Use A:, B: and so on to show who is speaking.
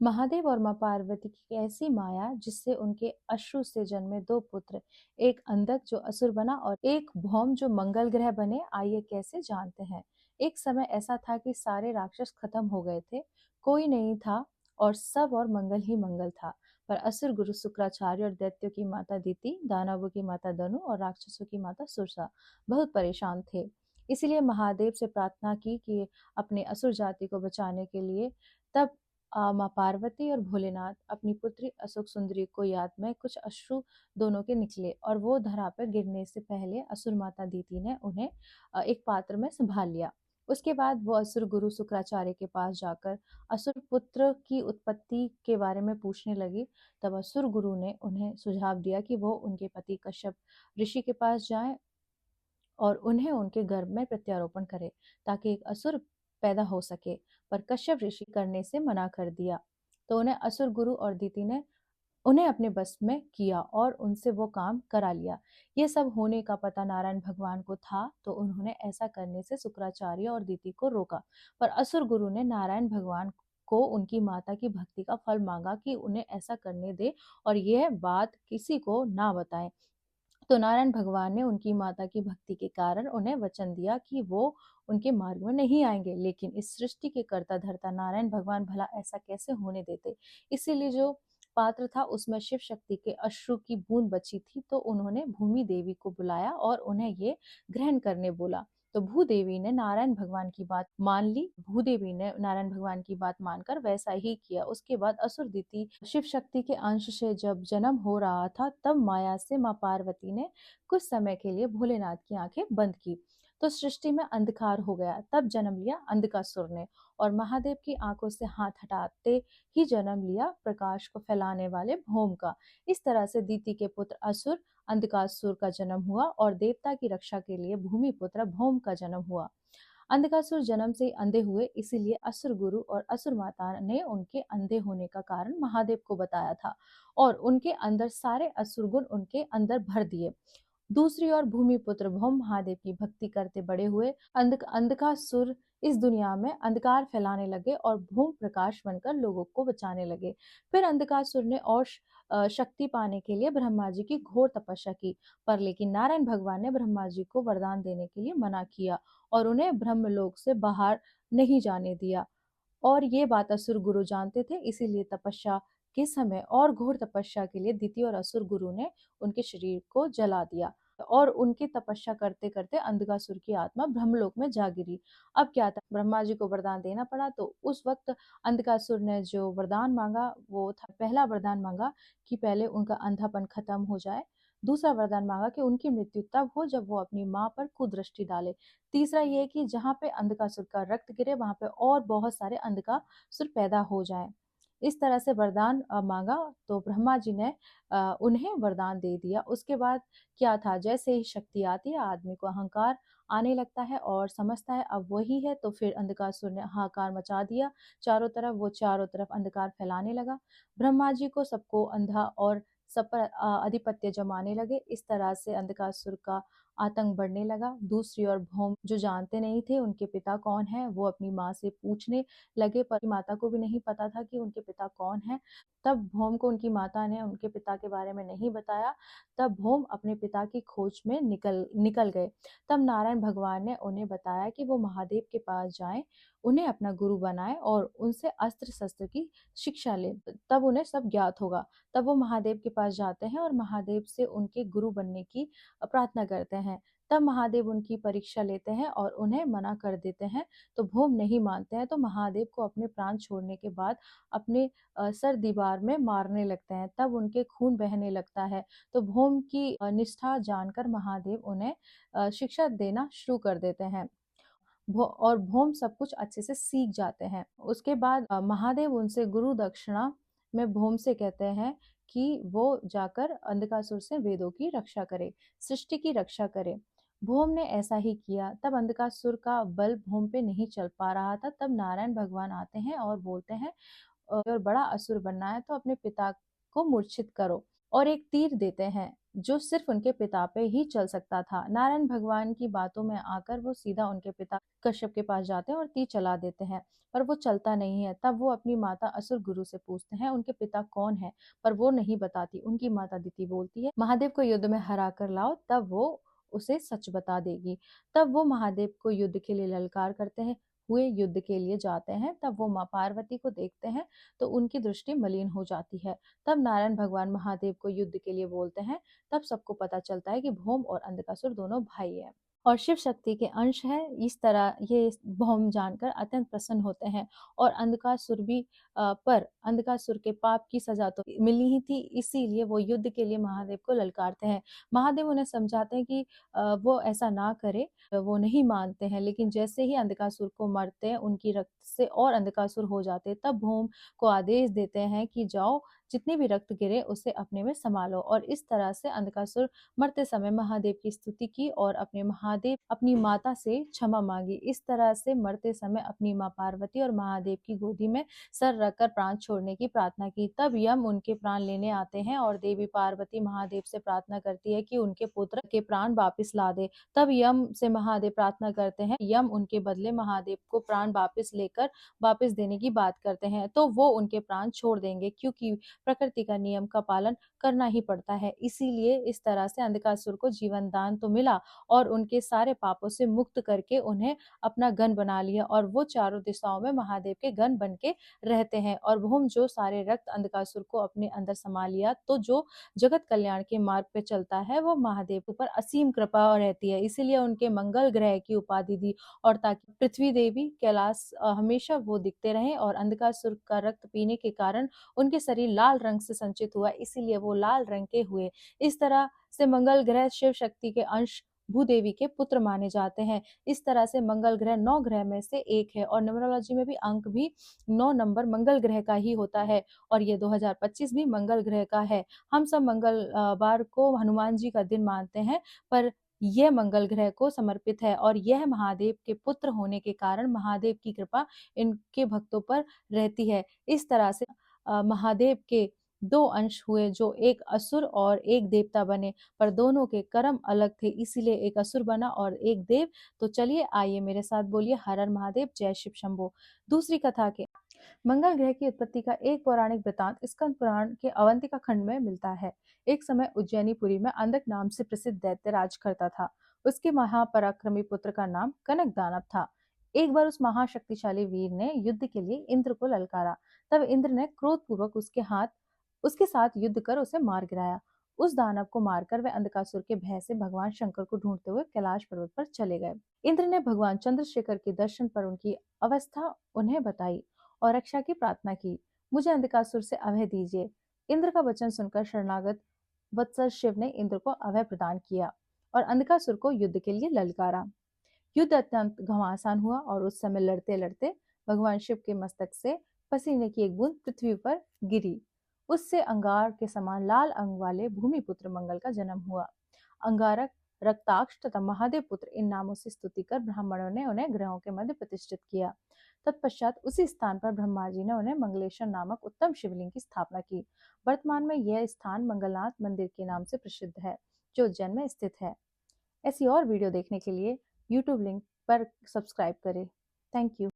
A: महादेव और माँ पार्वती की ऐसी माया जिससे उनके अश्रु से जन्मे दो पुत्र, एक अंधक जो असुर बना और एक भौम जो मंगल ग्रह बने, आइए कैसे जानते हैं। एक समय ऐसा था कि सारे राक्षस खत्म हो गए थे, कोई नहीं था और सब और मंगल ही मंगल था। पर असुर गुरु शुक्राचार्य और दैत्यों की माता दीति, दानवों की माता दनु और राक्षसों की माता सुरसा बहुत परेशान थे। इसीलिए महादेव से प्रार्थना की कि अपने असुर जाति को बचाने के लिए। तब माँ पार्वती और भोलेनाथ अपनी पुत्री अशोक सुंदरी को याद में कुछ अश्रु दोनों के निकले और वो धरा पर गिरने से पहले असुर माता दीति ने उन्हें एक पात्र में संभाल लिया। उसके बाद वो असुर गुरु शुक्राचार्य के पास जाकर असुर पुत्र की उत्पत्ति के बारे में पूछने लगी। तब असुर गुरु ने उन्हें सुझाव दिया कि वो उनके पति कश्यप ऋषि के पास जाएं और उन्हें उनके गर्भ में प्रत्यारोपण करे ताकि एक असुर पैदा हो सके। पर कश्यप ऋषि करने से मना कर दिया। तो उन्हें असुर गुरु और दीति ने उन्हें अपने बस में किया और उनसे वो काम करा लिया। ये सब होने का पता नारायण भगवान को था, तो उन्होंने ऐसा करने से शुक्राचार्य और दीति को रोका। पर असुर गुरु ने नारायण भगवान को उनकी माता की भक्ति का फल मांगा कि उन्हें ऐसा करने दे और यह बात किसी को ना बताएं। तो नारायण भगवान ने उनकी माता की भक्ति के कारण उन्हें वचन दिया कि वो उनके मार्ग में नहीं आएंगे। लेकिन इस सृष्टि के कर्ता धर्ता नारायण भगवान भला ऐसा कैसे होने देते। इसीलिए जो पात्र था उसमें शिव शक्ति के अश्रु की बूंद बची थी, तो उन्होंने भूमि देवी को बुलाया और उन्हें ये ग्रहण करने बोला। तो भूदेवी ने नारायण भगवान की बात मान ली। भूदेवी ने नारायण भगवान की बात मानकर वैसा ही किया। उसके बाद असुर दीति शिव शक्ति के अंश से जब जन्म हो रहा था, तब माया से माँ पार्वती ने कुछ समय के लिए भोलेनाथ की आंखें बंद की। तो सृष्टि में अंधकार हो गया। तब जन्म लिया अंधकासुर ने और महादेव की आंखों से हाथ हटाते ही जन्म लिया प्रकाश को फैलाने वाले भौम का। इस तरह से दीति के पुत्र असुर अंधकासुर का जन्म हुआ और देवता की रक्षा के लिए भूमि पुत्र भौम का जन्म हुआ। अंधकासुर जन्म से ही अंधे हुए, इसीलिए असुर गुरु और असुर माता ने उनके अंधे होने का कारण महादेव को बताया था और उनके अंदर सारे असुर गुण उनके अंदर भर दिए। दूसरी ओर भूमिपुत्र भौम महादेव की भक्ति करते बड़े हुए। अंधकासुर इस दुनिया में अंधकार फैलाने लगे और भूम प्रकाश बनकर लोगों को बचाने लगे। फिर अंधकासुर ने और शक्ति पाने के लिए ब्रह्मा जी की घोर तपस्या की। पर लेकिन नारायण भगवान ने ब्रह्मा जी को वरदान देने के लिए मना किया और उन्हें ब्रह्मलोक से बाहर नहीं जाने दिया। और ये बात असुर गुरु जानते थे, इसीलिए तपस्या के समय और घोर तपस्या के लिए दिति और असुर गुरु ने उनके शरीर को जला दिया और उनकी तपस्या करते करते अंधकासुर की आत्मा ब्रह्मलोक में जा गिरी। अब क्या था, ब्रह्मा जी को वरदान देना पड़ा। तो उस वक्त अंधकासुर ने जो वरदान मांगा वो था, पहला वरदान मांगा कि पहले उनका अंधापन खत्म हो जाए। दूसरा वरदान मांगा कि उनकी मृत्यु तब हो जब वो अपनी माँ पर कुदृष्टि डाले। तीसरा ये कि जहाँ पे अंधकासुर का रक्त गिरे वहां पे और बहुत सारे अंधकासुर पैदा हो जाएं। इस तरह से वरदान मांगा तो ब्रह्मा जी ने उन्हें वरदान दे दिया। उसके बाद क्या था, जैसे ही शक्ति आती है आदमी को अहंकार आने लगता है और समझता है अब वही है। तो फिर अंधकासुर ने हाहाकार मचा दिया चारों तरफ, वो चारों तरफ अंधकार फैलाने लगा। ब्रह्मा जी को सबको अंधा और सब पर आधिपत्य जमाने लगे। इस तरह से अंधकासुर का आतंक बढ़ने लगा। दूसरी ओर भौम जो जानते नहीं थे उनके पिता कौन है, वो अपनी माँ से पूछने लगे, पर माता को भी नहीं पता था कि उनके पिता कौन है। तब भौम को उनकी माता ने उनके पिता के बारे में नहीं बताया। तब भौम अपने पिता की खोज में निकल निकल गए। तब नारायण भगवान ने उन्हें बताया कि वो महादेव के पास जाएं, उन्हें अपना गुरु बनाए और उनसे अस्त्र शस्त्र की शिक्षा ले, तब उन्हें सब ज्ञात होगा। तब वो महादेव के पास जाते हैं और महादेव से उनके गुरु बनने की प्रार्थना करते हैं। तब महादेव उनकी परीक्षा लेते हैं और उन्हें मना कर देते हैं। तो भौम नहीं मानते हैं, तो महादेव को अपने प्राण छोड़ने के बाद अपने सर दीवार में मारने लगते हैं। तब उनके खून बहने लगता है। तो भौम की निष्ठा जानकर महादेव उन्हें शिक्षा देना शुरू कर देते हैं। और भौम सब कुछ अच्छे से सीख जाते हैं। उसके बाद महादेव उनसे गुरु दक्षिणा में भौम से कहते हैं कि वो जाकर अंधकासुर से वेदों की रक्षा करे, सृष्टि की रक्षा करे। भौम ने ऐसा ही किया। तब अंधकासुर का बल भौम पे नहीं चल पा रहा था। तब नारायण भगवान आते हैं और बोलते हैं और बड़ा असुर बनना है तो अपने पिता को मूर्छित करो और एक तीर देते हैं। जो सिर्फ उनके पिता पे ही चल सकता था। नारायण भगवान की बातों में आकर वो सीधा उनके पिता कश्यप के पास जाते हैं और तीर चला देते हैं, पर वो चलता नहीं है। तब वो अपनी माता असुर गुरु से पूछते हैं उनके पिता कौन है, पर वो नहीं बताती। उनकी माता दिति बोलती है महादेव को युद्ध में हरा कर लाओ, तब वो उसे सच बता देगी। तब वो महादेव को युद्ध के लिए ललकार करते हैं। हुए युद्ध के लिए जाते हैं, तब वो माँ पार्वती को देखते हैं तो उनकी दृष्टि मलिन हो जाती है। तब नारायण भगवान महादेव को युद्ध के लिए बोलते हैं। तब सबको पता चलता है कि भौम और अंधकासुर दोनों भाई हैं और शिव शक्ति के अंश है। इस तरह ये भौम जानकर अत्यंत प्रसन्न होते हैं और अंधकासुर भी पर अंधकासुर के पाप की सजा तो मिलनी ही थी, इसीलिए वो युद्ध के लिए महादेव को ललकारते हैं। महादेव उन्हें समझाते हैं कि वो ऐसा ना करे। वो नहीं मानते हैं, लेकिन जैसे ही अंधकासुर को मरते हैं उनकी रक्त से और अंधकासुर हो जाते हैं। तब भौम को आदेश देते हैं कि जाओ, जितने भी रक्त गिरे उसे अपने में संभालो। और इस तरह से अंधकासुर मरते समय महादेव की स्तुति की और अपनी माता से क्षमा मांगी। इस तरह से मरते समय अपनी माँ पार्वती और महादेव की गोदी में सर रखकर प्राण छोड़ने की प्रार्थना की। तब यम उनके प्राण लेने आते हैं और देवी पार्वती महादेव से प्रार्थना करती है कि उनके पुत्र के प्राण वापस ला दे। तब यम से महादेव प्रार्थना करते हैं, यम उनके बदले महादेव को प्राण वापस देने की बात करते हैं, तो वो उनके प्राण छोड़ देंगे, क्योंकि प्रकृति का नियम का पालन करना ही पड़ता है। इसीलिए इस तरह से अंधकासुर को जीवन दान तो मिला और उनके सारे पापों से मुक्त करके उन्हें अपना गण बना लिया और वो चारों दिशाओं में महादेव के गण बन के रहते हैं। और भूम जो सारे रक्त अंधकासुर को अपने अंदर समा लिया, तो जो जगत कल्याण के मार्ग पे चलता है वो महादेव के ऊपर असीम कृपा रहती है। इसीलिए उनके मंगल ग्रह की उपाधि दी, और ताकि पृथ्वी देवी कैलाश हमेशा वो दिखते रहें। और अंधकासुर का रक्त पीने के कारण उनके शरीर लाल रंग से संचित हुआ, इसीलिए वो लाल रंग के हुए। इस तरह से मंगल ग्रह शिव शक्ति के अंश भूदेवी के पुत्र माने जाते हैं। इस तरह से मंगल ग्रह 9 ग्रह में से एक है और न्यूमरोलॉजी में भी अंक भी 9 नंबर मंगल ग्रह का ही होता है और ये 2025 भी मंगल ग्रह का है। हम सब मंगलवार को हनुमान जी का दिन मानते हैं, पर यह मंगल ग्रह को समर्पित है और यह महादेव के पुत्र होने के कारण महादेव की कृपा इनके भक्तों पर रहती है। इस तरह से महादेव के 2 अंश हुए, जो एक असुर और एक देवता बने, पर दोनों के कर्म अलग थे, इसीलिए एक असुर बना और एक देव। तो चलिए आइए मेरे साथ बोलिए हर हर महादेव, जय शिव शंभो। दूसरी कथा के मंगल ग्रह की उत्पत्ति का एक पौराणिक वृतांत स्कंद पुराण के अवंतिका खंड में मिलता है। एक समय उज्जैनीपुरी में अंधक नाम से प्रसिद्ध दैत्य राज करता था। उसके महापराक्रमी पुत्र का नाम कनक दानव था। एक बार उस महाशक्तिशाली वीर ने युद्ध के लिए इंद्र को ललकारा। तब इंद्र ने क्रोधपूर्वक उसके साथ युद्ध कर उसे मार गिराया। उस दानव को मारकर वे अंधकासुर के भय से भगवान शंकर को ढूंढते हुए कैलाश पर्वत पर चले गए। इंद्र ने भगवान चंद्रशेखर के दर्शन पर उनकी अवस्था उन्हें बताई और रक्षा की प्रार्थना की। मुझे अंधकासुर से अभय दीजिए। इंद्र का वचन सुनकर शरणागत वत्सल शिव ने इंद्र को अभय प्रदान किया और अंधकासुर को युद्ध के लिए ललकारा। युद्ध अत्यंत घमासान हुआ और उस समय लड़ते लड़ते भगवान शिव के मस्तक से पसीने की एक बूंद पृथ्वी पर गिरी। उससे अंगार के समान लाल अंग वाले भूमिपुत्र मंगल का जन्म हुआ। अंगारक, रक्ताक्ष तथा महादेव पुत्र इन नामों से स्तुति कर ब्राह्मणों ने उन्हें ग्रहों के मध्य प्रतिष्ठित किया। तत्पश्चात उसी स्थान पर ब्रह्मा जी ने उन्हें मंगलेश्वर नामक उत्तम शिवलिंग की स्थापना की। वर्तमान में यह स्थान मंगलनाथ मंदिर के नाम से प्रसिद्ध है, जो उज्जैन में स्थित है। ऐसी और वीडियो देखने के लिए YouTube लिंक पर सब्सक्राइब करें। Thank you.